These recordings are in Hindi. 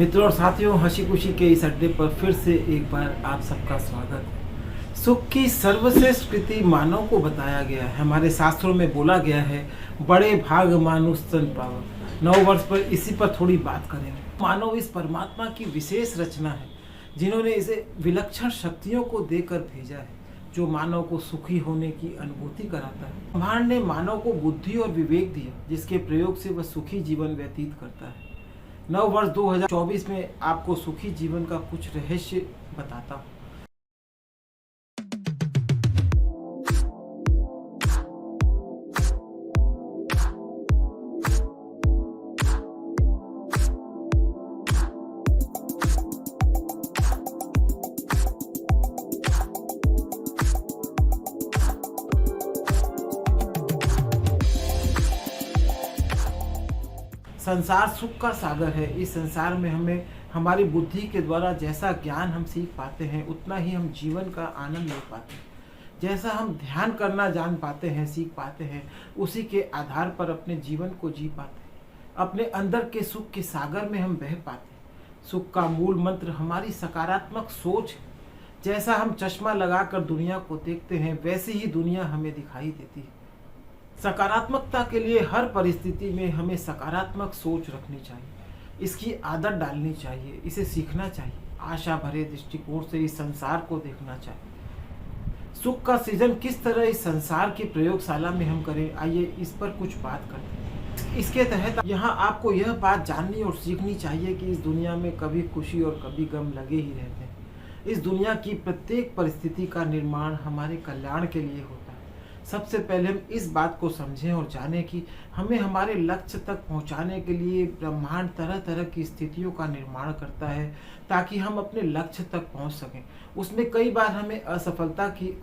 मित्रों और साथियों, हंसी खुशी के इस अड्डे पर फिर से एक बार आप सबका स्वागत है। सुख की सर्वश्रेष्ठ कृति मानव को बताया गया है। हमारे शास्त्रों में बोला गया है, बड़े भाग मानुष तन पावा। 9 वर्ष पर इसी पर थोड़ी बात करेंगे। मानव इस परमात्मा की विशेष रचना है, जिन्होंने इसे विलक्षण शक्तियों को देकर भेजा है, जो मानव को सुखी होने की अनुभूति कराता है। ब्रह्मांड ने मानव को बुद्धि और विवेक दिया, जिसके प्रयोग से वह सुखी जीवन व्यतीत करता है। 9 वर्ष 2024 में आपको सुखी जीवन का कुछ रहस्य बताता हूँ। संसार सुख का सागर है। इस संसार में हमें हमारी बुद्धि के द्वारा जैसा ज्ञान हम सीख पाते हैं, उतना ही हम जीवन का आनंद ले पाते हैं। जैसा हम ध्यान करना जान पाते हैं, सीख पाते हैं, उसी के आधार पर अपने जीवन को जी पाते हैं। अपने अंदर के सुख के सागर में हम बह पाते हैं। सुख का मूल मंत्र हमारी सकारात्मक सोच है। जैसा हम चश्मा लगाकर दुनिया को देखते हैं, वैसी ही दुनिया हमें दिखाई देती है। सकारात्मकता के लिए हर परिस्थिति में हमें सकारात्मक सोच रखनी चाहिए, इसकी आदत डालनी चाहिए, इसे सीखना चाहिए। आशा भरे दृष्टिकोण से इस संसार को देखना चाहिए। सुख का सृजन किस तरह इस संसार की प्रयोगशाला में हम करें, आइए इस पर कुछ बात करते हैं। इसके तहत यहाँ आपको यह बात जाननी और सीखनी चाहिए कि इस दुनिया में कभी खुशी और कभी गम लगे ही रहते हैं। इस दुनिया की प्रत्येक परिस्थिति का निर्माण हमारे कल्याण के लिए होता है। सबसे पहले हम इस बात को समझें और जानें कि हमें हमारे लक्ष्य तक पहुंचाने के लिए ब्रह्मांड तरह तरह की स्थितियों का निर्माण करता है, ताकि हम अपने लक्ष्य तक पहुंच सकें। उसमें कई बार हमें असफलता की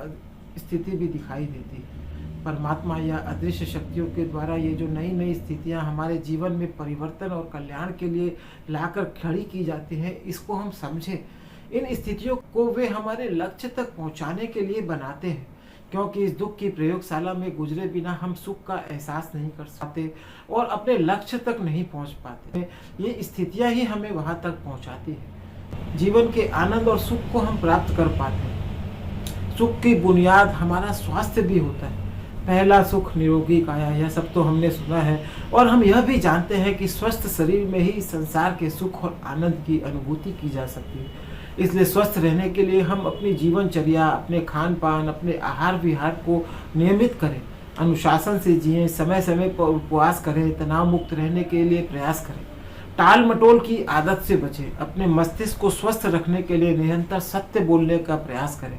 स्थिति भी दिखाई देती है। परमात्मा या अदृश्य शक्तियों के द्वारा ये जो नई नई स्थितियां हमारे जीवन में परिवर्तन और कल्याण के लिए लाकर खड़ी की जाती हैं, इसको हम समझें। इन स्थितियों को वे हमारे लक्ष्य तक पहुँचाने के लिए बनाते हैं, क्योंकि इस दुख की प्रयोगशाला में गुजरे बिना हम सुख का एहसास नहीं कर सकते और अपने लक्ष्य तक नहीं पहुंच पाते। ये स्थितियां ही हमें वहां तक पहुंचाती है। जीवन के आनंद और सुख को हम प्राप्त कर पाते हैं। सुख की बुनियाद हमारा स्वास्थ्य भी होता है। पहला सुख निरोगी काया, यह सब तो हमने सुना है, और हम यह भी जानते हैं कि स्वस्थ शरीर में ही संसार के सुख और आनंद की अनुभूति की जा सकती है। इसलिए स्वस्थ रहने के लिए हम अपनी जीवनचर्या, अपने खान पान, अपने आहार विहार को नियमित करें, अनुशासन से जिएं, समय समय पर उपवास करें, तनाव मुक्त रहने के लिए प्रयास करें, टाल मटोल की आदत से बचें, अपने मस्तिष्क को स्वस्थ रखने के लिए निरंतर सत्य बोलने का प्रयास करें।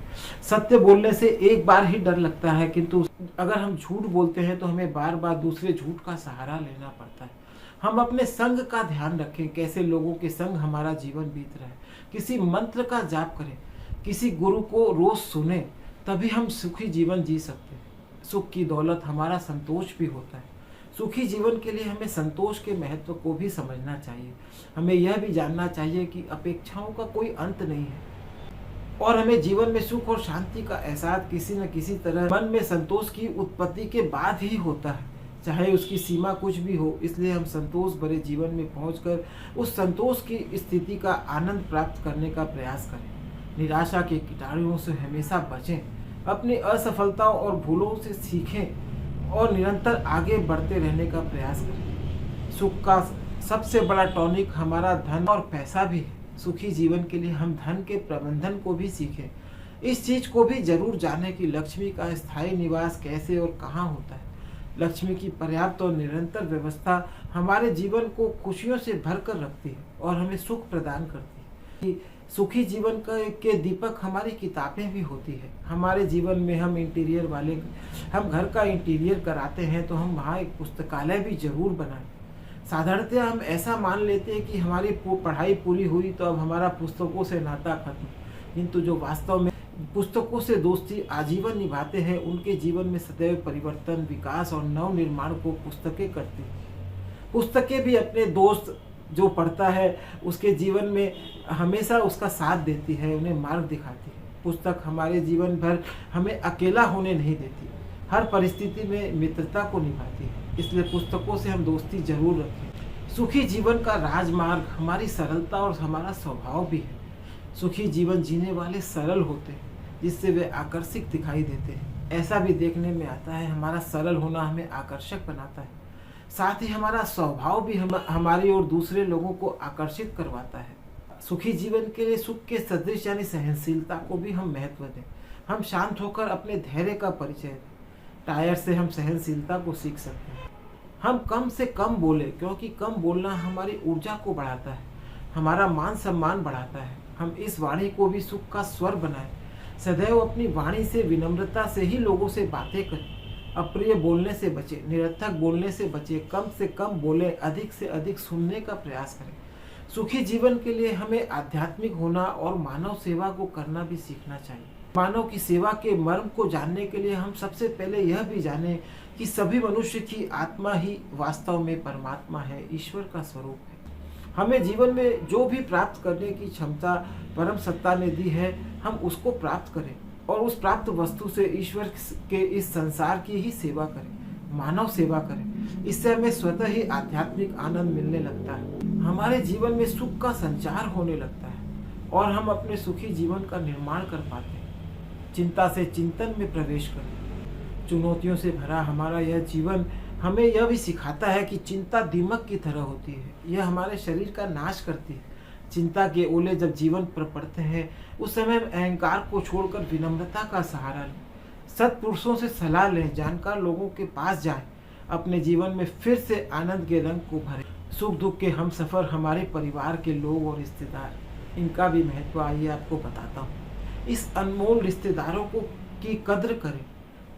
सत्य बोलने से एक बार ही डर लगता है, किंतु अगर हम झूठ बोलते हैं तो हमें बार बार दूसरे झूठ का सहारा लेना पड़ता है। हम अपने संग का ध्यान रखें, कैसे लोगों के संग हमारा जीवन बीत रहा है। किसी मंत्र का जाप करें, किसी गुरु को रोज सुने, तभी हम सुखी जीवन जी सकते हैं। सुख की दौलत हमारा संतोष भी होता है। सुखी जीवन के लिए हमें संतोष के महत्व को भी समझना चाहिए। हमें यह भी जानना चाहिए कि अपेक्षाओं का कोई अंत नहीं है और हमें जीवन में सुख और शांति का एहसास किसी न किसी तरह मन में संतोष की उत्पत्ति के बाद ही होता है, चाहे उसकी सीमा कुछ भी हो। इसलिए हम संतोष भरे जीवन में पहुंचकर उस संतोष की स्थिति का आनंद प्राप्त करने का प्रयास करें। निराशा के कीटाणुओं से हमेशा बचें, अपनी असफलताओं और भूलों से सीखें और निरंतर आगे बढ़ते रहने का प्रयास करें। सुख का सबसे बड़ा टॉनिक हमारा धन और पैसा भी है। सुखी जीवन के लिए हम धन के प्रबंधन को भी सीखें। इस चीज को भी जरूर जानें कि लक्ष्मी का स्थायी निवास कैसे और कहाँ होता है। लक्ष्मी की पर्याप्त और निरंतर व्यवस्था हमारे जीवन को खुशियों से भरकर रखती है और हमें सुख प्रदान करती है। सुखी जीवन के दीपक हमारी किताबें भी होती है। हमारे जीवन में हम घर का इंटीरियर कराते हैं, तो हम वहाँ एक पुस्तकालय भी जरूर बनाएं। साधारणतः हम ऐसा मान लेते हैं कि हमारी पढ़ाई पूरी हुई तो अब हमारा पुस्तकों से नाता खत्म, किंतु जो वास्तव में पुस्तकों से दोस्ती आजीवन निभाते हैं, उनके जीवन में सदैव परिवर्तन, विकास और नव निर्माण को पुस्तकें करती हैं। पुस्तकें भी अपने दोस्त जो पढ़ता है उसके जीवन में हमेशा उसका साथ देती है, उन्हें मार्ग दिखाती है। पुस्तक हमारे जीवन भर हमें अकेला होने नहीं देती, हर परिस्थिति में मित्रता को निभाती है। इसलिए पुस्तकों से हम दोस्ती जरूर रखें। सुखी जीवन का राजमार्ग हमारी सरलता और हमारा स्वभाव भी है। सुखी जीवन जीने वाले सरल होते हैं, जिससे वे आकर्षक दिखाई देते हैं। ऐसा भी देखने में आता है, हमारा सरल होना हमें आकर्षक बनाता है। साथ ही हमारा स्वभाव भी हमारी और दूसरे लोगों को आकर्षित करवाता है। सुखी जीवन के लिए सुख के सदृश यानी सहनशीलता को भी हम महत्व दें। हम शांत होकर अपने धैर्य का परिचय दें। टायर से हम सहनशीलता को सीख सकते हैं। हम कम से कम बोले, क्योंकि कम बोलना हमारी ऊर्जा को बढ़ाता है, हमारा मान सम्मान बढ़ाता है। हम इस वाणी को भी सुख का स्वर बनाएं। सदैव अपनी वाणी से, विनम्रता से ही लोगों से बातें करें। अप्रिय बोलने से बचे, निरर्थक बोलने से बचे। कम से कम बोले, अधिक से अधिक सुनने का प्रयास करें। सुखी जीवन के लिए हमें आध्यात्मिक होना और मानव सेवा को करना भी सीखना चाहिए। मानव की सेवा के मर्म को जानने के लिए हम सबसे पहले यह भी जानें कि सभी मनुष्य की आत्मा ही वास्तव में परमात्मा है, ईश्वर का स्वरूप है। हमें जीवन में जो भी प्राप्त करने की क्षमता परम सत्ता ने दी है, हम उसको प्राप्त करें और उस प्राप्त वस्तु से ईश्वर के इस संसार की ही सेवा करें, मानव सेवा करें। इससे हमें स्वतः ही आध्यात्मिक आनंद मिलने लगता है, हमारे जीवन में सुख का संचार होने लगता है और हम अपने सुखी जीवन का निर्माण कर पाते हैं। चिंता से चिंतन में प्रवेश करें। चुनौतियों से भरा हमारा यह जीवन हमें यह भी सिखाता है कि चिंता दीमक की तरह होती है, यह हमारे शरीर का नाश करती है। चिंता के ओले जब जीवन पर पड़ते हैं, उस समय हम अहंकार को छोड़कर विनम्रता का सहारा लें, सत्पुरुषों से सलाह लें, जानकार लोगों के पास जाएं, अपने जीवन में फिर से आनंद के रंग को भरें। सुख दुख के हम सफ़र हमारे परिवार के लोग और रिश्तेदार, इनका भी महत्व आइए आपको बताता हूँ। इस अनमोल रिश्तेदारों को की कद्र करें।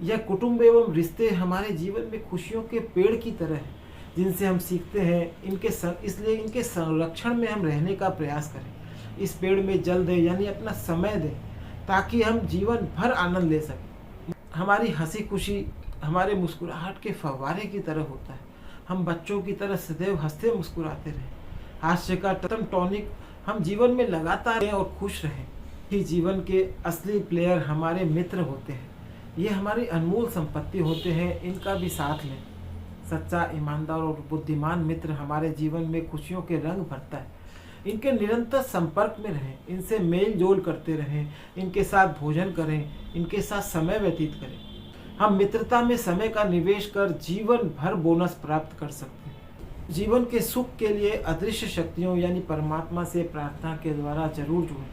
यह कुटुंब एवं रिश्ते हमारे जीवन में खुशियों के पेड़ की तरह हैं, जिनसे हम सीखते हैं। इसलिए इनके संरक्षण में हम रहने का प्रयास करें। इस पेड़ में जल दें, यानी अपना समय दें, ताकि हम जीवन भर आनंद ले सकें। हमारी हंसी खुशी हमारे मुस्कुराहट के फव्वारे की तरह होता है। हम बच्चों की तरह सदैव हंसते मुस्कुराते रहें। हास्य का टन टॉनिक हम जीवन में लगातार रहें और खुश रहें। कि जीवन के असली प्लेयर हमारे मित्र होते हैं। ये हमारी अनमोल संपत्ति होते हैं, इनका भी साथ लें। सच्चा, ईमानदार और बुद्धिमान मित्र हमारे जीवन में खुशियों के रंग भरता है। इनके निरंतर संपर्क में रहें, इनसे मेल जोल करते रहें, इनके साथ भोजन करें, इनके साथ समय व्यतीत करें। हम मित्रता में समय का निवेश कर जीवन भर बोनस प्राप्त कर सकते हैं। जीवन के सुख के लिए अदृश्य शक्तियों यानी परमात्मा से प्रार्थना के द्वारा जरूर जुड़ें।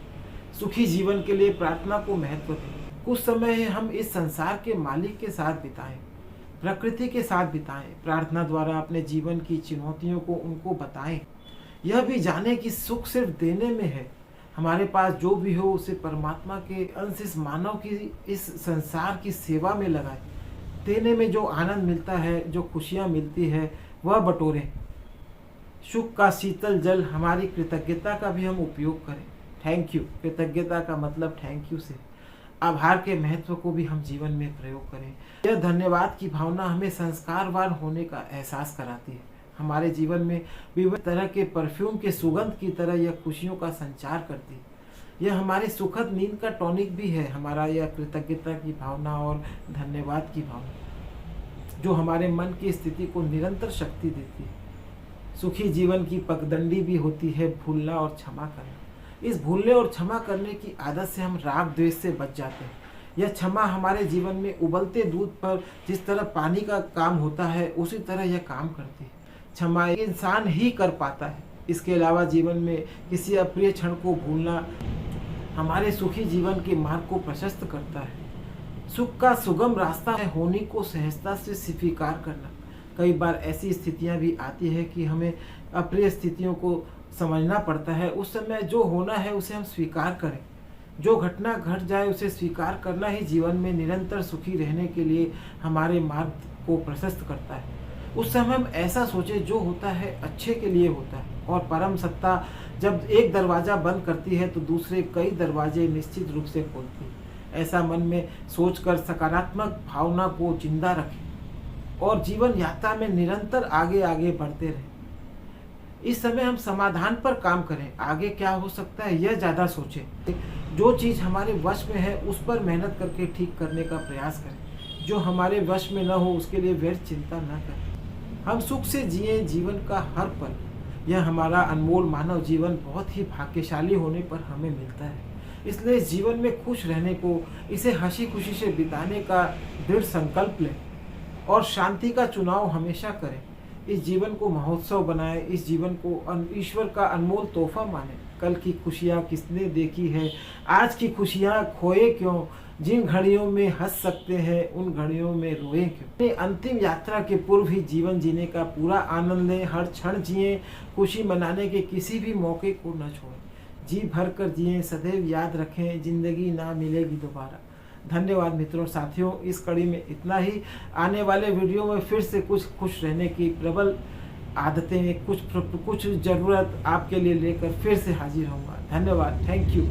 सुखी जीवन के लिए प्रार्थना को महत्व दें। कुछ समय हम इस संसार के मालिक के साथ बिताएं, प्रकृति के साथ बिताएं। प्रार्थना द्वारा अपने जीवन की चुनौतियों को उनको बताएं। यह भी जानें कि सुख सिर्फ देने में है। हमारे पास जो भी हो उसे परमात्मा के अंश इस मानव की, इस संसार की सेवा में लगाएं। देने में जो आनंद मिलता है, जो खुशियाँ मिलती है, वह बटोरें। सुख का शीतल जल हमारी कृतज्ञता का भी हम उपयोग करें। थैंक यू, कृतज्ञता का मतलब थैंक यू से। आभार के महत्व को भी हम जीवन में प्रयोग करें। यह धन्यवाद की भावना हमें संस्कारवान होने का एहसास कराती है। हमारे जीवन में विभिन्न तरह के परफ्यूम के सुगंध की तरह यह खुशियों का संचार करती है। यह हमारी सुखद नींद का टॉनिक भी है। हमारा यह कृतज्ञता की भावना और धन्यवाद की भावना, जो हमारे मन की स्थिति को निरंतर शक्ति देती है। सुखी जीवन की पगडंडी भी होती है भूलना और क्षमा करना। इस भूलने और क्षमा करने की आदत से हम राग द्वेष से बच जाते हैं। यह क्षमा हमारे जीवन में उबलते दूध पर जिस तरह पानी का काम होता है, उसी तरह यह काम करती है। क्षमा एक इंसान ही कर पाता है। इसके अलावा जीवन में किसी अप्रिय क्षण को भूलना हमारे सुखी जीवन के मार्ग को प्रशस्त करता है। सुख का सुगम रास्ता है होनी को सहजता से स्वीकार करना। कई बार ऐसी स्थितियां भी आती है कि हमें अप्रिय स्थितियों को समझना पड़ता है। उस समय जो होना है उसे हम स्वीकार करें। जो घटना घट जाए उसे स्वीकार करना ही जीवन में निरंतर सुखी रहने के लिए हमारे मार्ग को प्रशस्त करता है। उस समय हम ऐसा सोचें, जो होता है अच्छे के लिए होता है, और परम सत्ता जब एक दरवाज़ा बंद करती है तो दूसरे कई दरवाजे निश्चित रूप से खोलती है। ऐसा मन में सोचकर सकारात्मक भावना को जिंदा रखें और जीवन यात्रा में निरंतर आगे आगे बढ़ते रहें। इस समय हम समाधान पर काम करें। आगे क्या हो सकता है यह ज़्यादा सोचें। जो चीज़ हमारे वश में है उस पर मेहनत करके ठीक करने का प्रयास करें। जो हमारे वश में न हो उसके लिए व्यर्थ चिंता न करें। हम सुख से जिए जीवन का हर पल। यह हमारा अनमोल मानव जीवन बहुत ही भाग्यशाली होने पर हमें मिलता है। इसलिए इस जीवन में खुश रहने को, इसे हंसी खुशी से बिताने का दृढ़ संकल्प लें और शांति का चुनाव हमेशा करें। इस जीवन को महोत्सव बनाएं, इस जीवन को ईश्वर का अनमोल तोहफा मानें। कल की खुशियाँ किसने देखी है, आज की खुशियाँ खोए क्यों, जिन घड़ियों में हंस सकते हैं उन घड़ियों में रोए क्यों। अपनी अंतिम यात्रा के पूर्व ही जीवन जीने का पूरा आनंद लें, हर क्षण जिए, खुशी मनाने के किसी भी मौके को न छोड़ें। जी भर कर जिए, सदैव याद रखें, जिंदगी ना मिलेगी दोबारा। धन्यवाद मित्रों, साथियों, इस कड़ी में इतना ही। आने वाले वीडियो में फिर से कुछ खुश रहने की प्रबल आदतें, कुछ ज़रूरत आपके लिए लेकर फिर से हाजिर होऊंगा। धन्यवाद, थैंक यू।